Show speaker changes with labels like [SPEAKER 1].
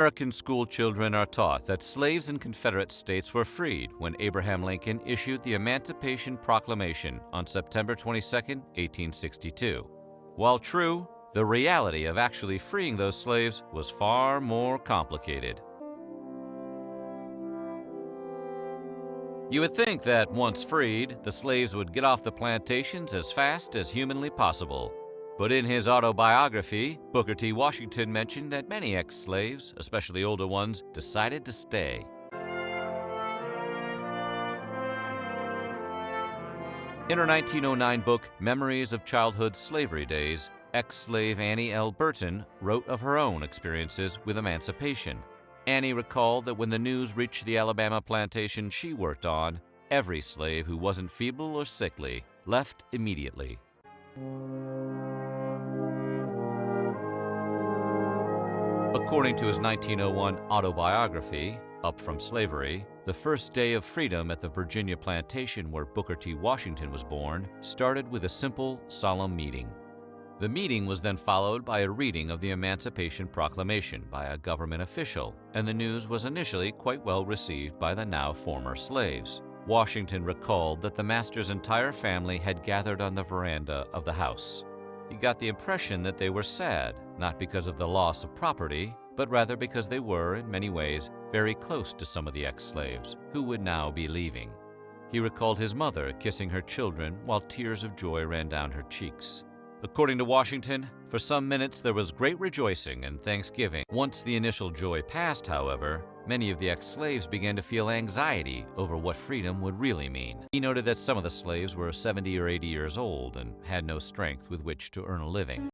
[SPEAKER 1] American school children are taught that slaves in Confederate states were freed when Abraham Lincoln issued the Emancipation Proclamation on September 22, 1862. While true, the reality of actually freeing those slaves was far more complicated. You would think that once freed, the slaves would get off the plantations as fast as humanly possible. But in his autobiography, Booker T. Washington mentioned that many ex-slaves, especially older ones, decided to stay. In her 1909 book, Memories of Childhood Slavery Days, ex-slave Annie L. Burton wrote of her own experiences with emancipation. Annie recalled that when the news reached the Alabama plantation she worked on, every slave who wasn't feeble or sickly left immediately. According to his 1901 autobiography, Up from Slavery, the first day of freedom at the Virginia plantation where Booker T. Washington was born started with a simple, solemn meeting. The meeting was then followed by a reading of the Emancipation Proclamation by a government official, and the news was initially quite well received by the now former slaves. Washington recalled that the master's entire family had gathered on the veranda of the house. He got the impression that they were sad, not because of the loss of property, but rather because they were, in many ways, very close to some of the ex-slaves, who would now be leaving. He recalled his mother kissing her children while tears of joy ran down her cheeks. According to Washington, for some minutes there was great rejoicing and thanksgiving. Once the initial joy passed, however, many of the ex-slaves began to feel anxiety over what freedom would really mean. He noted that some of the slaves were 70 or 80 years old and had no strength with which to earn a living.